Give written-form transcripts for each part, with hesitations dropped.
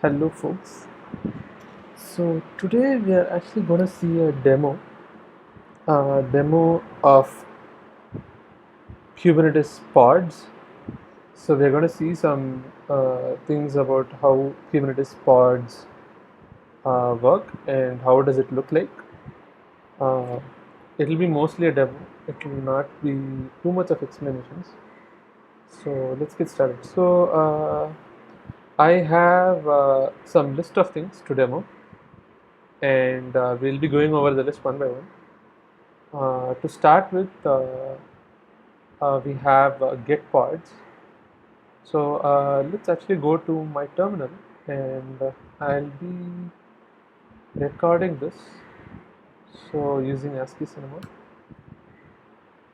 Hello folks. So today we are actually going to see a demo of Kubernetes pods. So we're going to see some things about how Kubernetes pods work and how does it look like. Uh, it'll be mostly a demo. It will not be too much of explanations. So let's get started. I have some list of things to demo, and we'll be going over the list one by one. To start with, we have get pods. So let's actually go to my terminal, and I'll be recording this. So using ASCII Cinema,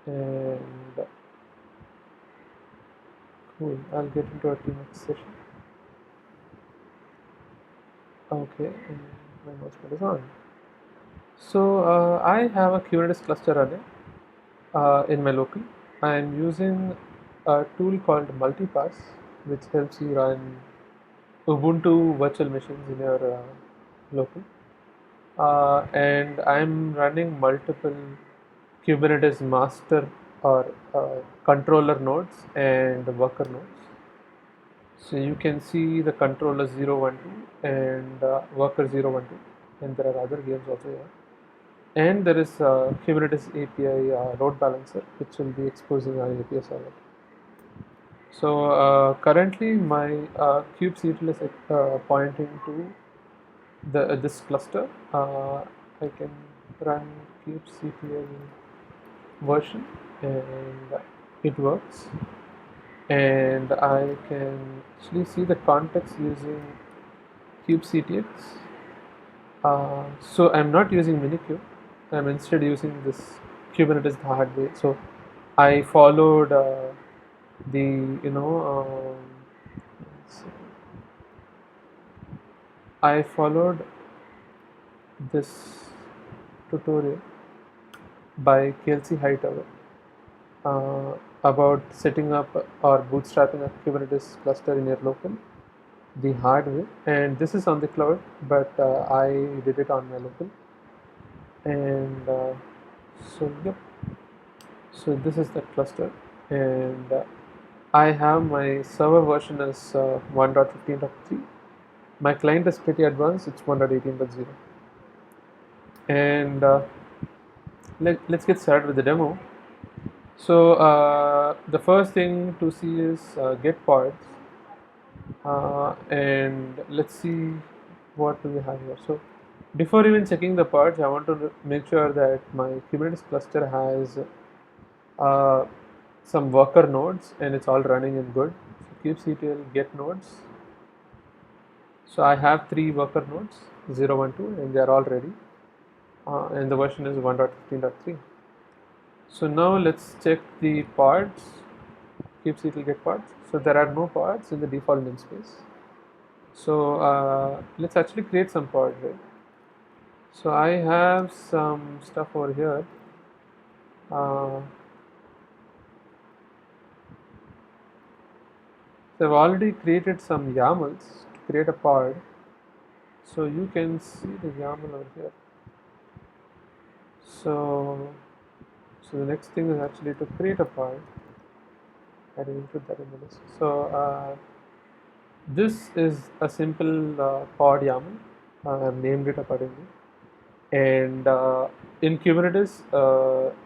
and cool. I'll get into it in the next session. Okay, and my mousepad is on. So I have a Kubernetes cluster running in my local. I'm using a tool called Multipass, which helps you run Ubuntu virtual machines in your local. And I'm running multiple Kubernetes master or controller nodes and worker nodes. So you can see the controller 012 and worker 012, and there are other games also here. And there is Kubernetes API load balancer, which will be exposing our API server. So currently my kubectl is pointing to this cluster. I can run kubectl version and it works, and I can actually see the context using kubectx. So I'm not using Minikube. I'm instead using this Kubernetes the hard way. So I followed the you know let's see. I followed this tutorial by Kelsey Hightower about setting up or bootstrapping a Kubernetes cluster in your local the hard way. And this is on the cloud, but I did it on my local. And yep. So this is the cluster, and I have my server version as 1.15.3. My client is pretty advanced; it's 1.18.0. And let's get started with the demo. So the first thing to see is get pods, and let's see what do we have here. So before even checking the pods, I want to make sure that my Kubernetes cluster has uh, some worker nodes and it's all running in good. So kubectl get nodes. So I have 3 worker nodes, 0, 1, 2, and they are all ready. And the version is 1.15.3. So now let's check the pods, kubectl get pods. So there are no pods in the default namespace. So let's actually create some pods, right? So I have some stuff over here. So I've already created some YAMLs to create a pod. So you can see the YAML over here. So the next thing is actually to create a pod. I didn't put that in the list. So this is a simple pod YAML. I've named it accordingly. And in Kubernetes,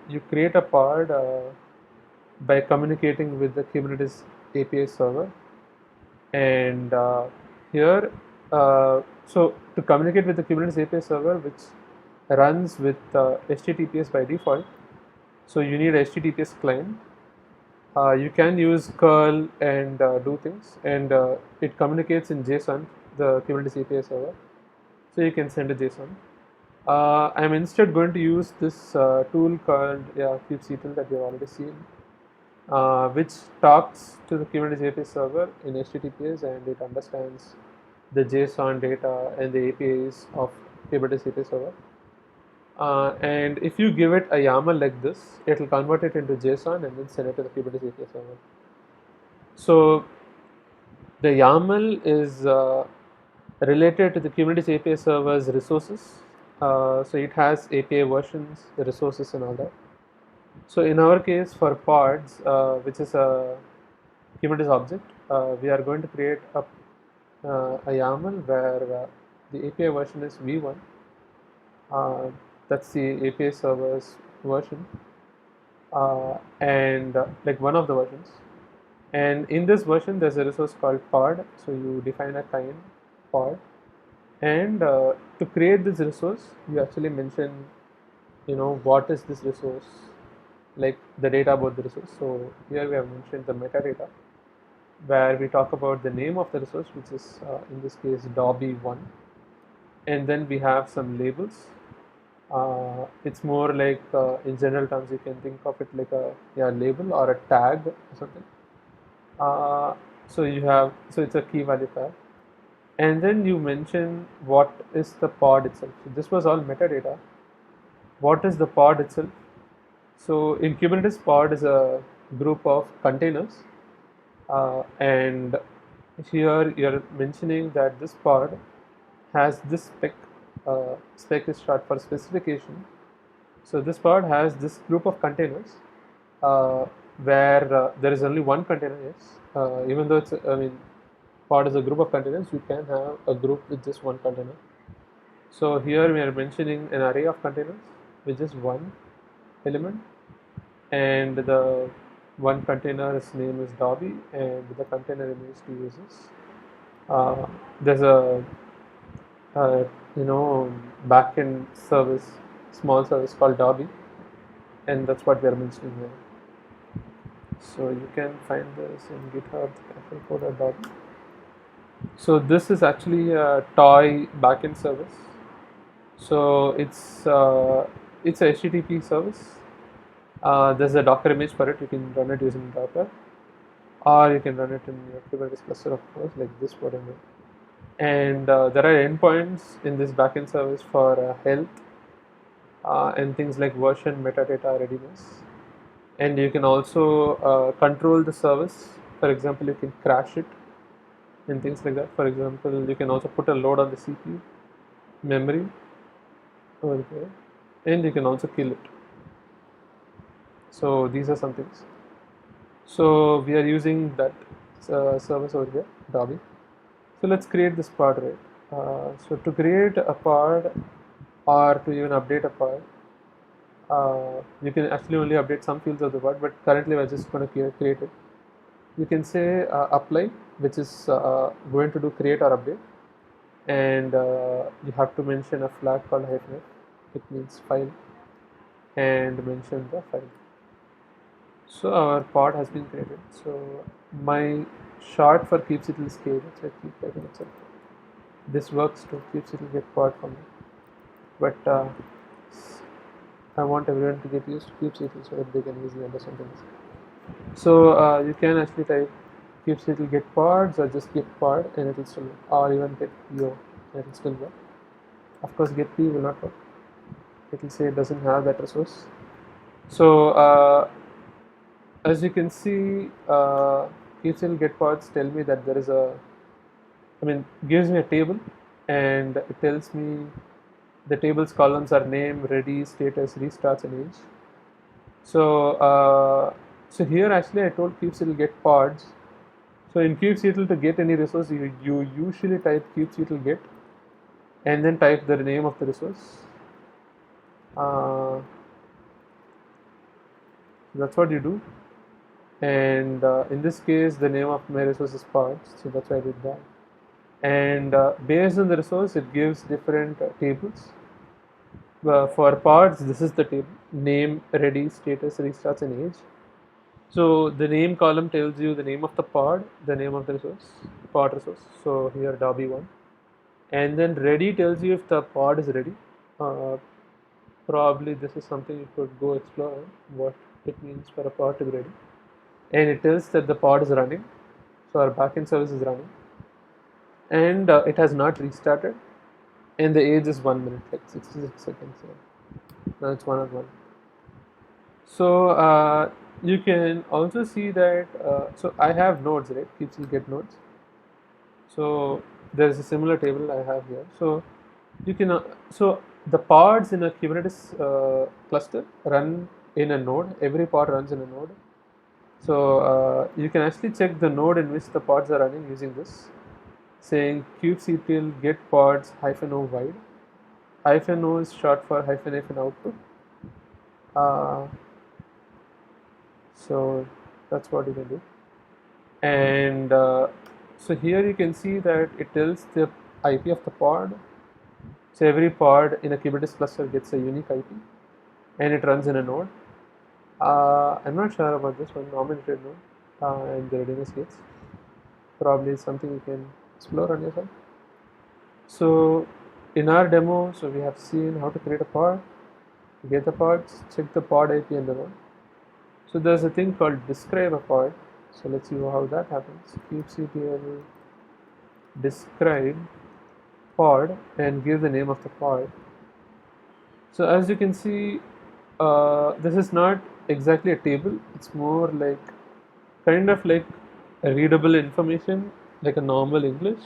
you create a pod by communicating with the Kubernetes API server. And here, so to communicate with the Kubernetes API server, which runs with HTTPS by default, so you need a HTTPS client. You can use curl and do things, and it communicates in JSON, the Kubernetes API server. So you can send a JSON. I'm instead going to use this tool called kubectl that we have already seen, which talks to the Kubernetes API server in HTTPS, and it understands the JSON data and the APIs of Kubernetes API server. And if you give it a YAML like this, it will convert it into JSON and then send it to the Kubernetes API server. So the YAML is related to the Kubernetes API server's resources. So it has API versions, the resources, and all that. So in our case, for pods, which is a Kubernetes object, we are going to create a YAML where the API version is v1. That's the API server's version, and like one of the versions. And in this version, there's a resource called pod. So you define a kind pod, and to create this resource, you actually mention, what is this resource, like the data about the resource. So here we have mentioned the metadata, where we talk about the name of the resource, which is in this case Dobby1, and then we have some labels. It's more like in general terms, you can think of it like a label or a tag or something. So it's a key value pair, and then you mention what is the pod itself. So this was all metadata. What is the pod itself? So in Kubernetes, pod is a group of containers, and here you're mentioning that this pod has this spec. Spec is short for specification. So this pod has this group of containers, uh, where there is only one container. Yes, even though pod is a group of containers, you can have a group with just one container. So here we are mentioning an array of containers with just one element, and the one container's name is Dobby, and the container remains two users. There's a backend service, small service called Dobby, and that's what we are mentioning here. So you can find this in GitHub, code.dobby. So this is actually a toy backend service. So it's a HTTP service. There's a Docker image for it. You can run it using Docker, or you can run it in your Kubernetes cluster, of course, like this whatever. And there are endpoints in this backend service for health and things like version, metadata, readiness. And you can also control the service. For example, you can crash it and things like that. For example, you can also put a load on the CPU, memory over here, and you can also kill it. So these are some things. So we are using that service over here, Dobby. So let's create this pod, right? So to create a pod or to even update a pod, you can actually only update some fields of the pod, but currently we're just going to create it. You can say apply, which is going to do create or update, and you have to mention a flag called -f. It means file, and mention the file. So our pod has been created. So my short for kubectl is k, so I keep typing itself. This works to kubectl get pod for me, but I want everyone to get used to kubectl so that they can easily understand things. So you can actually type kubectl get pods or just get pod, and it will still work, or even get yo, and it will still work. Of course, get p will not work. It will say it doesn't have that resource. So as you can see, kubectl get pods tell me that there is gives me a table, and it tells me the table's columns are name, ready, status, restarts, and age. So here actually I told kubectl get pods. So in kubectl, to get any resource, you usually type kubectl get and then type the name of the resource. That's what you do. And in this case, the name of my resource is pods, so that's why I did that. And based on the resource, it gives different tables. For pods, this is the table: name, ready, status, restarts, and age. So the name column tells you the name of the pod, the name of the resource, pod resource. So here Dobby1, and then ready tells you if the pod is ready. Probably this is something you could go explore what it means for a pod to be ready. And it tells that the pod is running, so our backend service is running, and it has not restarted, and the age is 1 minute, like 66 seconds. Now it's 1 on 1. So you can also see that. So I have nodes, right? Kubectl get nodes. So there is a similar table I have here. So you can so the pods in a Kubernetes cluster run in a node. Every pod runs in a node. So you can actually check the node in which the pods are running using this, saying kubectl get pods -o wide. -o is short for -f in output. Uh, so that's what you can do. And so here you can see that it tells the IP of the pod. So every pod in a Kubernetes cluster gets a unique IP, and it runs in a node. I'm not sure about this one, nominated node and the readiness gates. Probably something you can explore on your side. So in our demo, so we have seen how to create a pod, get the pods, check the pod IP and the node. So there's a thing called describe a pod. So let's see how that happens. kubectl describe pod and give the name of the pod. So as you can see, this is not exactly a table. It's more like kind of like a readable information, like a normal English.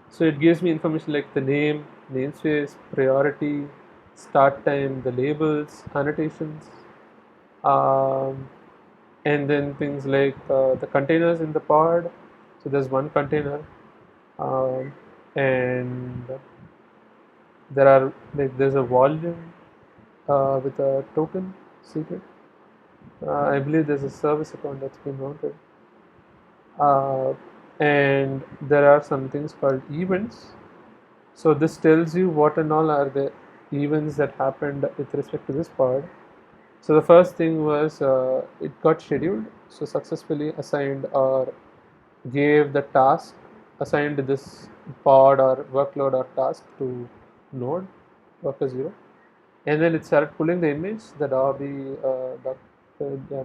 So it gives me information like the name, namespace, priority, start time, the labels, annotations, um, and then things like the containers in the pod. So there's one container, um, and there are like there's a volume with a token secret. I believe there's a service account that's been mounted. Uh, and there are some things called events. So this tells you what and all are the events that happened with respect to this pod. So the first thing was it got scheduled, so successfully assigned or gave the task, assigned this pod or workload or task to node worker 0, and then it started pulling the image, the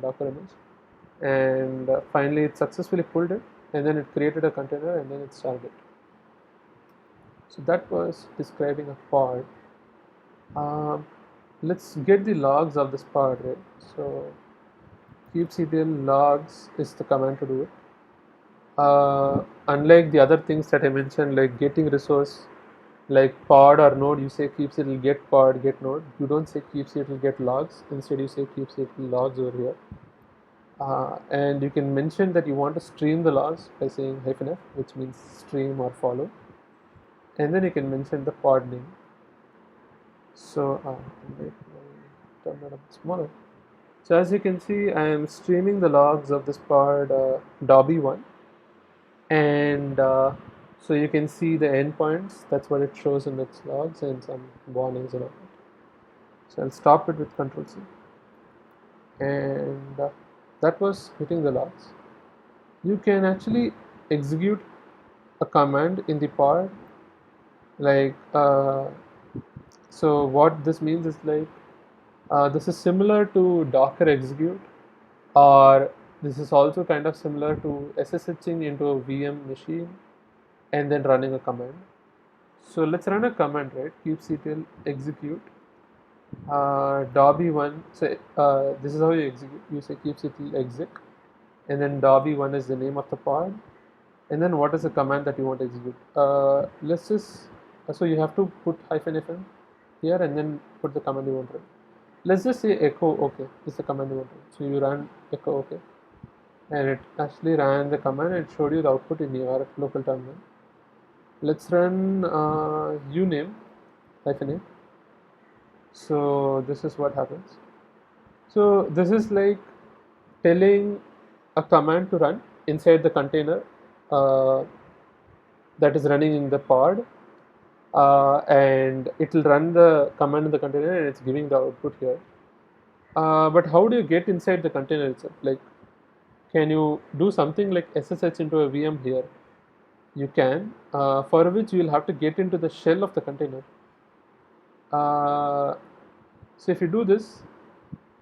Docker image, and finally it successfully pulled it, and then it created a container, and then it started it. So that was describing a pod. Um, let's get the logs of this pod, right? So kubectl logs is the command to do it. Unlike the other things that I mentioned, like getting resource, like pod or node, you say kubectl get pod, get node. You don't say kubectl get logs. Instead, you say kubectl logs over here. And you can mention that you want to stream the logs by saying -f, which means stream or follow. And then you can mention the pod name. So make my terminal a bit smaller. So as you can see, I am streaming the logs of this pod Dobby1, and so you can see the endpoints. That's what it shows in its logs and some warnings and all that. So I'll stop it with Control C, and that was hitting the logs. You can actually execute a command in the pod, like so what this means is like this is similar to Docker execute, or this is also kind of similar to SSHing into a VM machine and then running a command. So let's run a command, right? kubectl execute Dobby1. So this is how you execute. You say kubectl exec, and then Dobby1 is the name of the pod, and then what is the command that you want to execute. Let's just so you have to put -fn here and then put the command you want to run. Let's just say echo OK is the command you want to run. So you run echo OK, and it actually ran the command and showed you the output in your local terminal. Let's run uname -a. So this is what happens. So this is like telling a command to run inside the container that is running in the pod, and it will run the command in the container, and it's giving the output here. But how do you get inside the container itself? Like, can you do something like SSH into a VM here? You can, for which you will have to get into the shell of the container. So if you do this,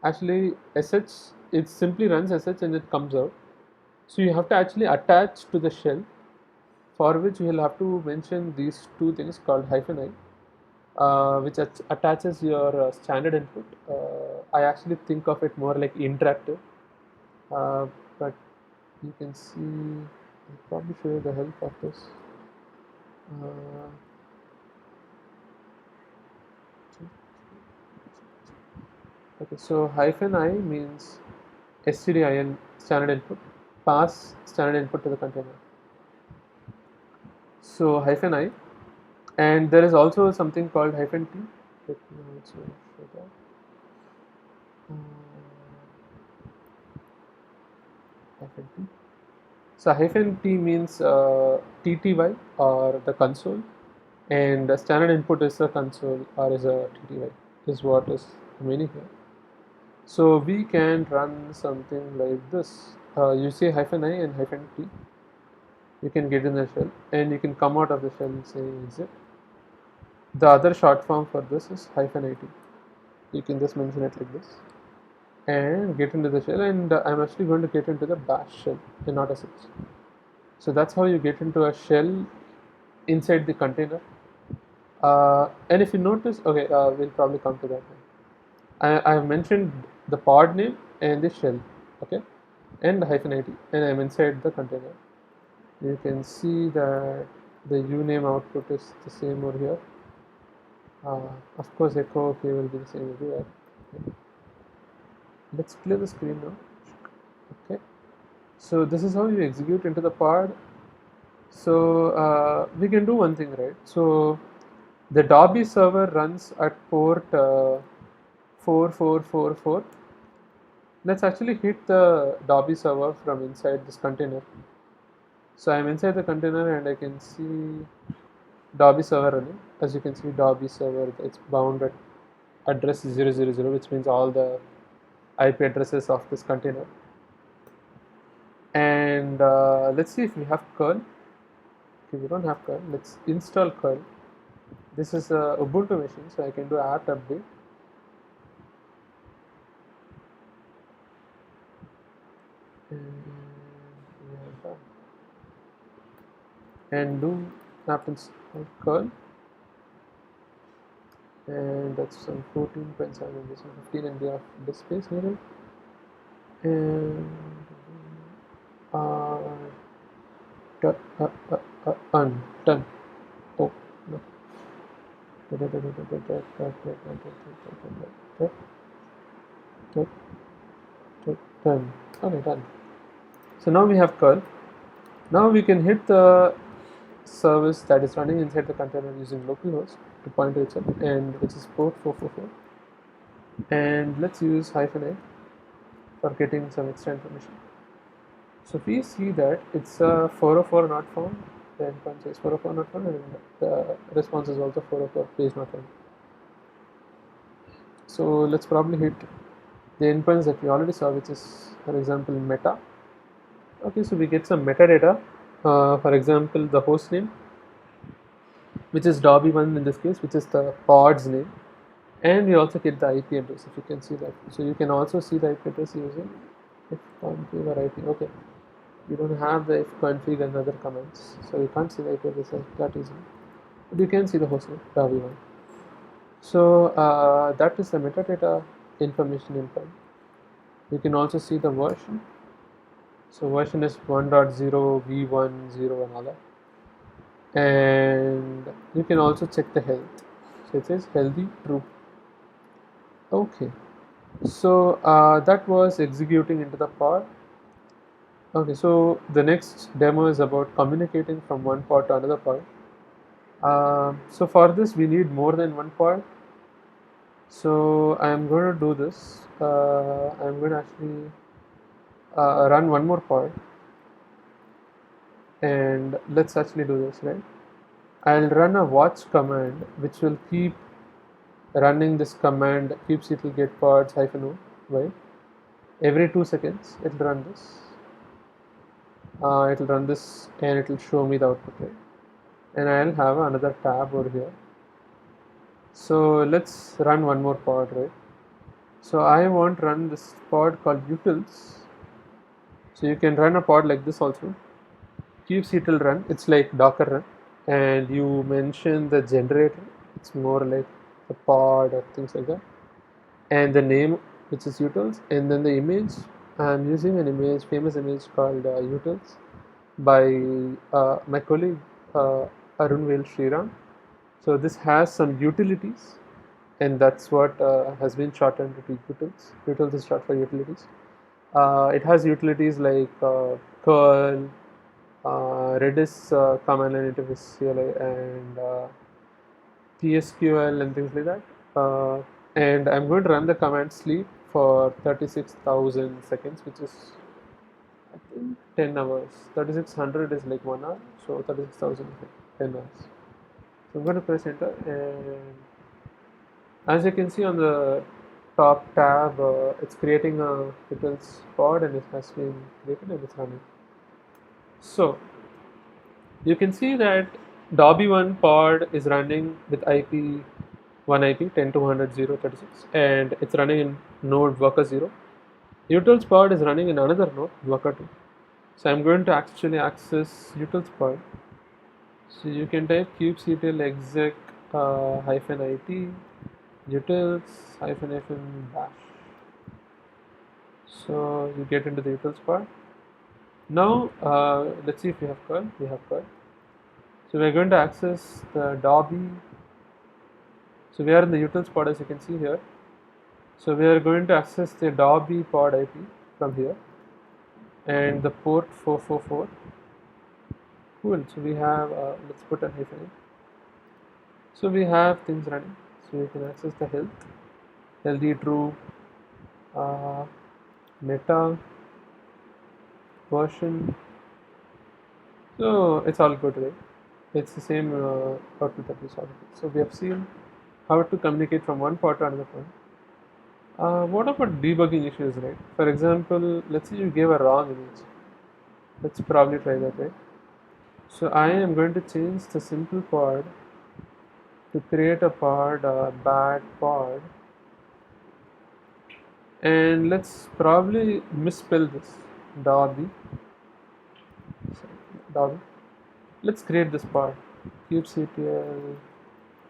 actually sh, it simply runs sh and it comes out. So you have to actually attach to the shell, for which you will have to mention these two things called -i, which attaches your standard input. I actually think of it more like interactive, but you can see, I'll probably show you the help of this. Uh, okay, so hyphen I means stdin standard input, pass standard input to the container. So hyphen I, and there is also something called hyphen T. Let me also show that. Hyphen T. So hyphen T means TTY or the console, and the standard input is the console or is a TTY is what is the meaning here. So we can run something like this. You say hyphen I and hyphen T. You can get in the shell and you can come out of the shell saying exit. The other short form for this is hyphen IT. You can just mention it like this and get into the shell, and I'm actually going to get into the bash shell and not a sh. So that's how you get into a shell inside the container. And if you notice, okay, we'll probably come to that now. I have mentioned the pod name and the shell, okay, and the hyphen IT, and I'm inside the container. You can see that the uname output is the same over here. Of course, echo okay will be the same everywhere. Okay. Let's clear the screen now. Okay, so this is how you execute into the pod. So we can do one thing, right? So the Dobby server runs at port 4444. Let's actually hit the Dobby server from inside this container. So I'm inside the container and I can see Dobby server running. As you can see, Dobby server, it's bound at address 000, which means all the IP addresses of this container. And let's see if we have curl. Okay, we don't have curl. Let's install curl. This is a Ubuntu machine, so I can do apt update. And do apt install curl, and that's some 14.7 MB, so 15 MB of disk space needed. And done. Oh no. Done. Okay, done. So now we have curl. Now we can hit the service that is running inside the container using localhost to point to itself, and which is port 444. And let's use hyphen A for getting some extra information. So we see that it's a 404 not found. The endpoint says 404 not found, and the response is also 404 page not found. So let's probably hit the endpoints that we already saw, which is, for example, meta. Okay, so we get some metadata. For example, the host name, which is Dobby1 in this case, which is the pod's name, and we also get the IP address, if you can see that. So you can also see the IP address using ifconfig or IP. Okay, you don't have the ifconfig and other commands, so you can't see the IP address that easily, but you can see the host name, Dobby1. So that is the metadata information info. You can also see the version. So version is 1.0, v10 and all that. And you can also check the health. So it says healthy, true. Okay, so that was executing into the pod. Okay, so the next demo is about communicating from one pod to another pod. So for this we need more than one pod. So I'm going to do this. I'm going to actually run one more pod, and let's actually do this, right? I'll run a watch command which will keep running this command, keeps it will get pods -o, right? Every 2 seconds it will run this. It will run this and it will show me the output, right? And I'll have another tab over here. So let's run one more pod, right? So I want to run this pod called utils. So you can run a pod like this also. kubectl run, it's like docker run, and you mention the generator, it's more like a pod or things like that, and the name, which is utils, and then the image. I'm using an famous image called utils by my colleague Arunvel Sriram. So this has some utilities, and that's what has been shortened to utils. Utils is short for utilities. It has utilities like curl, Redis command line interface CLI, and PSQL and things like that. And I'm going to run the command sleep for 36,000 seconds, which is I think 10 hours. 3600 is like 1 hour, so 36,000 is like 10 hours. So I'm going to press enter, and as you can see on the top tab, it's creating a utils pod, and it has been created and it's running. So you can see that Dobby1 pod is running with IP 1 IP 10.200.0.36, and it's running in node worker 0. Utils pod is running in another node worker 2. So I'm going to actually access utils pod. So you can type kubectl exec hyphen it utils hyphen hyphen bash. So you get into the utils pod. Now let's see if we have curl. We have curl. So we're going to access the Dobby. So we are in the utils pod, as you can see here. So we are going to access the Dobby pod IP from here, and the port 444. Cool. So we have let's put a hyphen. So we have things running. So you can access the healthy true, meta version. So it's all good, right? It's the same output that we saw before. So we have seen how to communicate from one port to another port. What about debugging issues, right? For example, let's say you gave a wrong image. Let's probably try that, right? So I am going to change the simple pod to create a pod, bad pod, and let's probably misspell this, Dobby. Dobby. Let's create this pod, kubectl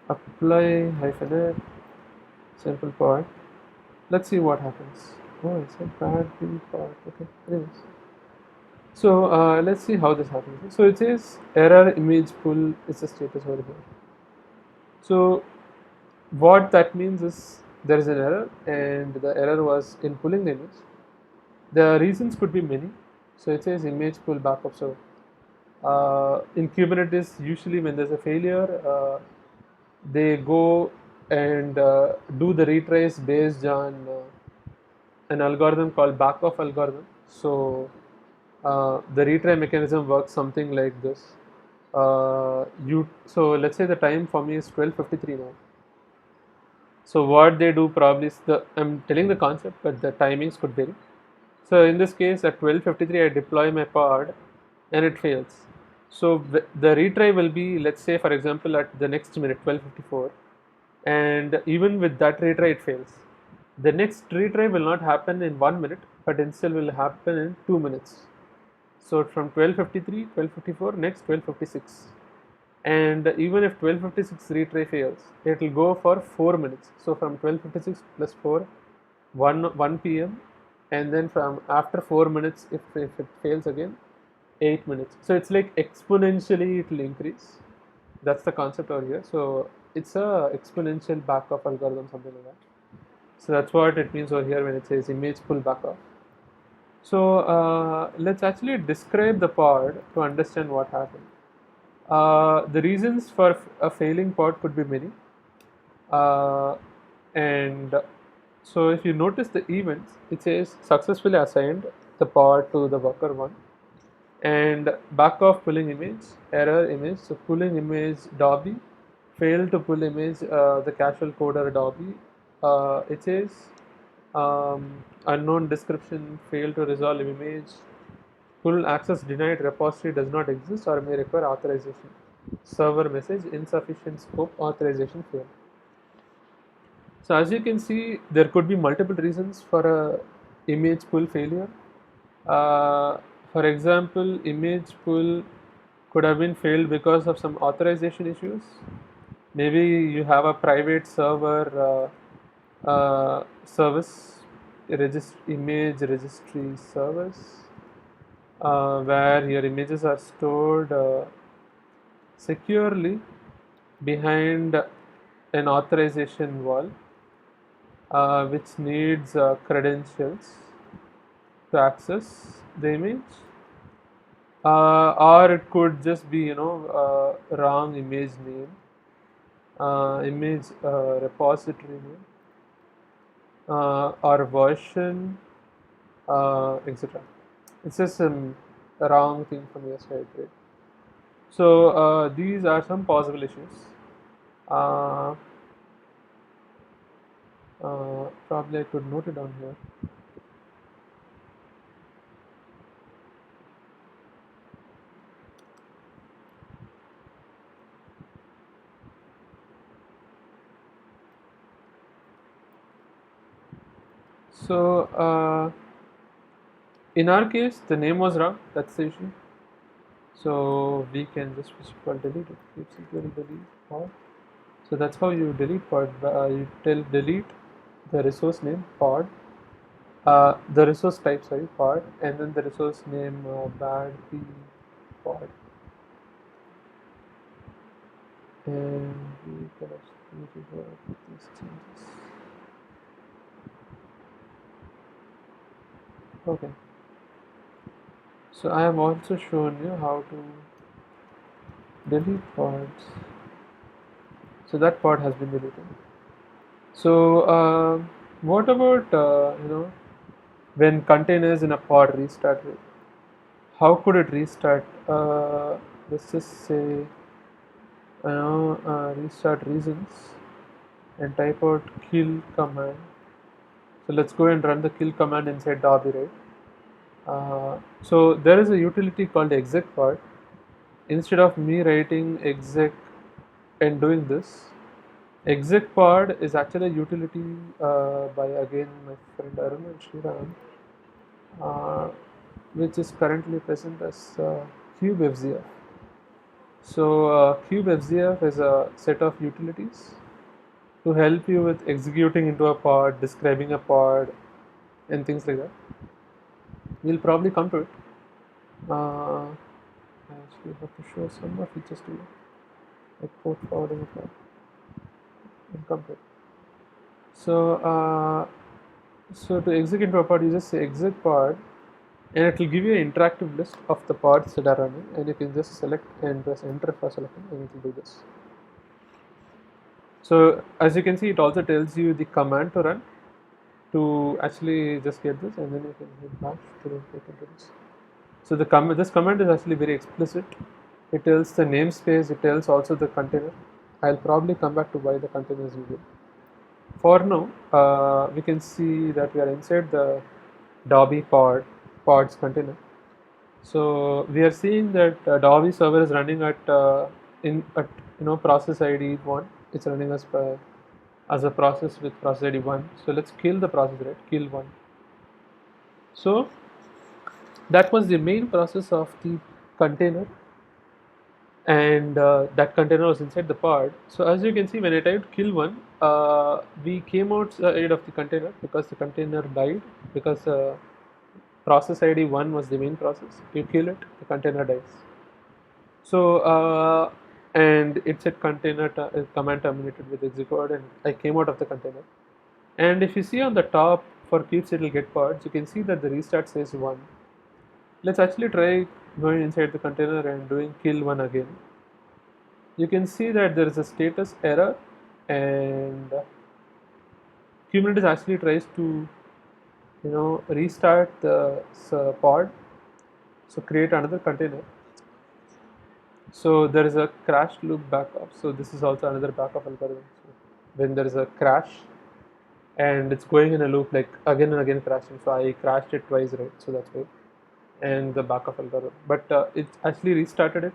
apply hyphen -f simple pod. Let's see what happens. Oh, it's a bad pod. Okay, anyways. So let's see how this happens. So it says error image pull is the status over here. So what that means is there is an error, and the error was in pulling the image. The reasons could be many. So it says image pull backup. So in Kubernetes, usually when there's a failure, they go and do the retrace based on an algorithm called backoff algorithm. So the retry mechanism works something like this. So let's say the time for me is 12:53 now. So what they do probably is I'm telling the concept, but the timings could vary. So in this case, at 12:53, I deploy my pod, and it fails. So the retry will be, let's say, for example, at the next minute, 12:54, and even with that retry, it fails. The next retry will not happen in 1 minute, but instead will happen in 2 minutes. So from 12:53, 12:54, next 12:56. And even if 12:56 retry fails, it will go for 4 minutes. So from 12:56 plus 4, 1 p.m. and then from after 4 minutes, if it fails again, 8 minutes. So it's like exponentially it will increase. That's the concept over here. So it's a exponential backoff algorithm, something like that. So that's what it means over here when it says image pull backoff. So let's actually describe the pod to understand what happened. The reasons for a failing pod could be many. And so if you notice the events, it says successfully assigned the pod to the worker 1, and backoff pulling image, error image. So pulling image Dobby, failed to pull image the casual coder Dobby. It says unknown description, failed to resolve image, full access denied, repository does not exist or may require authorization. Server message, insufficient scope, authorization failed. So as you can see, there could be multiple reasons for a image pull failure. For example, image pull could have been failed because of some authorization issues. Maybe you have a private server service, image registry service, where your images are stored securely behind an authorization wall, which needs credentials to access the image, or it could just be wrong image name, image repository name, or version, etc. It's just a wrong thing from your side, right? So these are some possible issues. Uh, Probably I could note it down here. So in our case, the name was wrong. That's the issue. So we can just first of all delete it. Keep security delete pod. So that's how you delete pod. You tell delete the resource name pod, the resource type, sorry, pod, and then the resource name bad p pod, and we can actually revert these changes. Okay. So I have also shown you how to delete pods. So that pod has been deleted. So what about when containers in a pod restart? How could it restart? Let's just say restart reasons and type out kill command. So let's go and run the kill command inside Derby, right? So there is a utility called exec pod. Instead of me writing exec and doing this, exec pod is actually a utility by again my friend Arun and Sriram, which is currently present as kubefzf. So kubefzf is a set of utilities to help you with executing into a pod, describing a pod, and things like that. We'll probably come to it. I actually have to show some more features to you, like port forwarding a pod. We'll come to it. So to execute into a pod, you just say exec pod, and it will give you an interactive list of the pods that are running, and you can just select and press enter for selecting, and it will do this. So as you can see, it also tells you the command to run to actually just get this, and then you can hit bash to get into this. So this command is actually very explicit. It tells the namespace, it tells also the container. I'll probably come back to why the container is needed. For now, we can see that we are inside the Dobby pods container. So we are seeing that Dobby server is running at process ID 1. It's running as a process with process ID 1. So let's kill the process, right? Kill 1. So that was the main process of the container, and that container was inside the pod. So as you can see, when I typed kill 1, we came outside of the container because the container died, because process ID 1 was the main process. You kill it, the container dies. So and it said container command terminated with execute, and I came out of the container. And if you see on the top for kubectl get pods, you can see that the restart says 1. Let's actually try going inside the container and doing kill 1 again. You can see that there is a status error, and Kubernetes actually tries to restart the pod, so create another container. So there is a crash loop backup. So this is also another backup algorithm. So when there is a crash and it's going in a loop, like again and again crashing. So I crashed it twice, right? So that's why. And the backup algorithm, but it actually restarted it.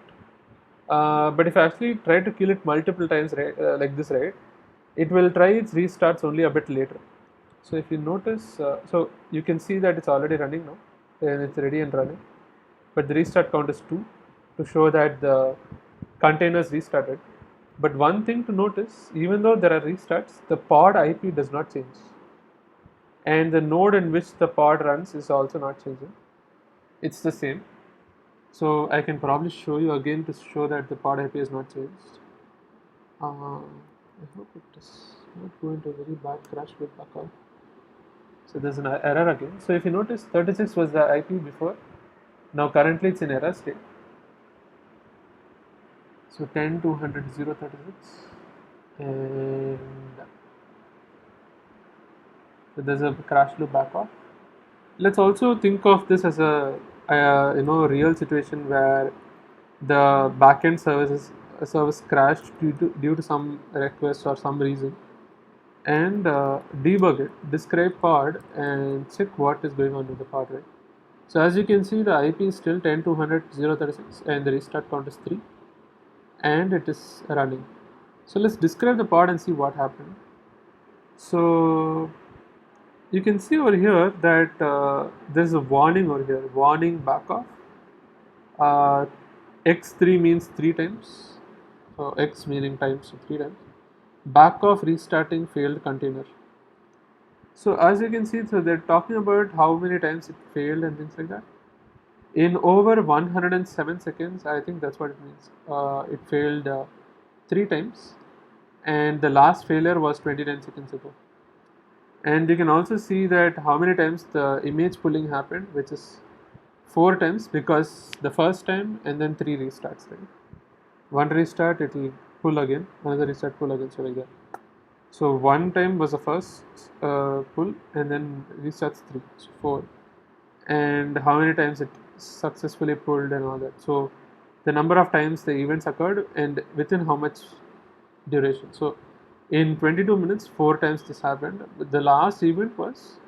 But if I actually try to kill it multiple times, right, like this, right, it will try its restarts only a bit later. So if you notice, so you can see that it's already running now, and it's ready and running. But the restart count is 2 to show that the containers restarted. But one thing to notice, even though there are restarts, the pod IP does not change, and the node in which the pod runs is also not changing. It's the same. So I can probably show you again to show that the pod IP is not changed. I hope it is not going to a very bad crash with backup. So there's an error again. So if you notice, 36 was the IP before. Now currently it's in error state. So 10 200 036, and so there's a crash loop back off. Let's also think of this as a real situation where the backend service crashed due to some request or some reason, and debug it, describe pod, and check what is going on with the pod, right? So as you can see, the IP is still 10 200 036, and the restart count is 3, and it is running. So let's describe the pod and see what happened. So you can see over here that there's a warning over here, warning back off. uh, x3 means 3 times, so x meaning times, so 3 times. Back off restarting failed container. So as you can see, so they're talking about how many times it failed and things like that. In over 107 seconds, I think that's what it means. It failed 3 times, and the last failure was 29 seconds ago. And you can also see that how many times the image pulling happened, which is 4 times, because the first time and then 3 restarts, right? One restart, it will pull again, another restart, pull again, so like that. So one time was the first pull, and then restarts 3, so 4. And how many times it successfully pulled and all that. So the number of times the events occurred and within how much duration. So in 22 minutes, 4 times this happened. But the last event was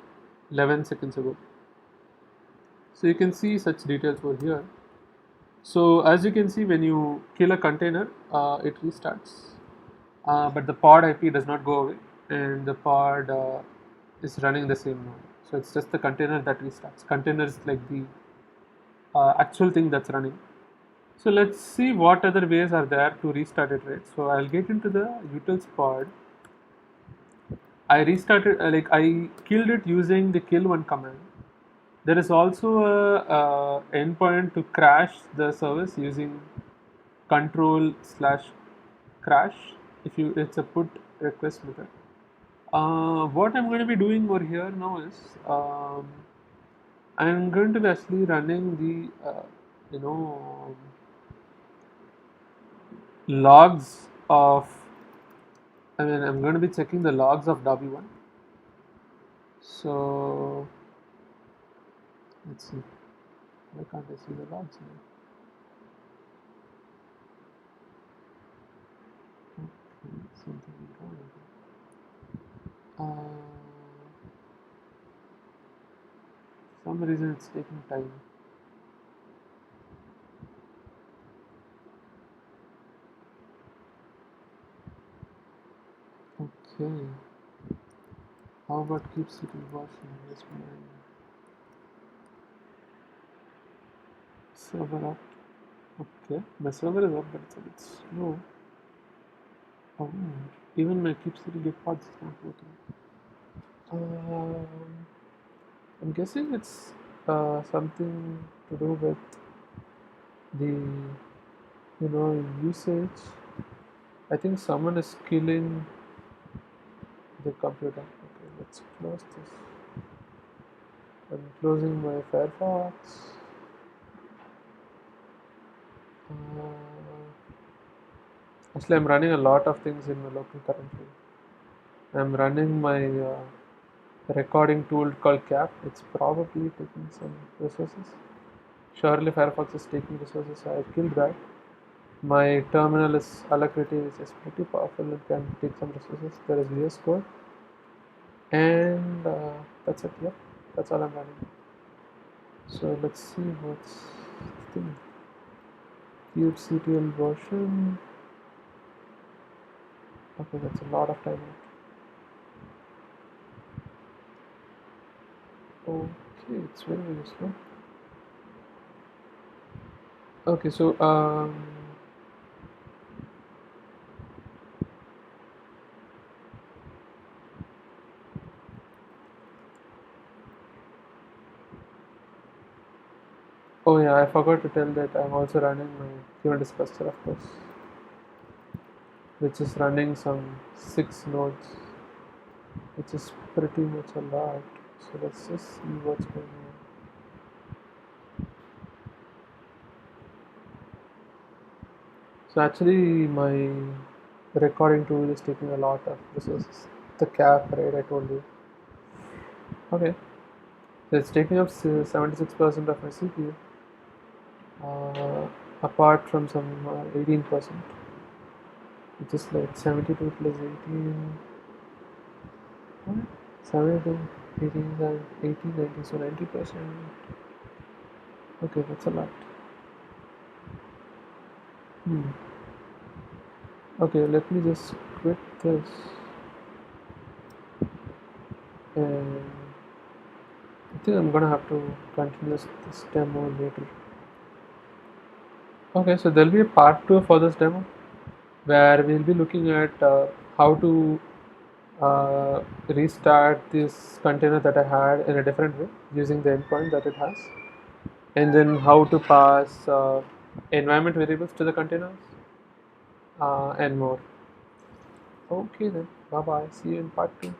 11 seconds ago. So you can see such details over here. So as you can see, when you kill a container, it restarts, but the pod IP does not go away, and the pod is running the same node. So it's just the container that restarts. Container is like the actual thing that's running. So let's see what other ways are there to restart it, right? So I'll get into the utils pod. I restarted, I killed it using the kill one command. There is also a endpoint to crash the service using control/crash. If you, it's a put request method. What I'm going to be doing over here now is I'm going to be actually running the you know logs of. I mean, I'm going to be checking the logs of W1. So let's see. Why can't I see the logs now? Okay, something is wrong with it. Some reason it's taking time. Okay. How about keep city version? Yes, my server up. Okay, my server is up, but it's a bit slow. Oh, even my keep city get pods is not working. Um, I'm guessing it's something to do with the usage. I think someone is killing the computer. Okay, let's close this. I'm closing my Firefox. Actually, I'm running a lot of things in my local currently. I'm running my recording tool called Cap. It's probably taking some resources. Surely Firefox is taking resources, so I killed that. My terminal is Alacrity, which is pretty powerful. It can take some resources. There is VS Code, and that's it. Yeah, that's all I'm running. So let's see what's the thing. kubectl version. Okay, that's a lot of time. Okay, it's very very slow. Okay, so Oh yeah, I forgot to tell that I'm also running my Kubernetes cluster, of course, which is running some 6 nodes, which is pretty much a lot. So let's just see what's going on. So actually, my recording tool is taking a lot of resources. The cap, right? I told you. Okay, so it's taking up 76% of my CPU, apart from some 18%, which is like 72 plus 18. What? 72, 18, 18, 90, so 90%. Okay, that's a lot. Hmm. Okay, let me just quit this and I think I'm gonna have to continue this demo later. Okay, so there'll be a part 2 for this demo where we'll be looking at how to restart this container that I had in a different way using the endpoint that it has, and then how to pass environment variables to the containers and more. Okay then, bye bye. See you in part 2.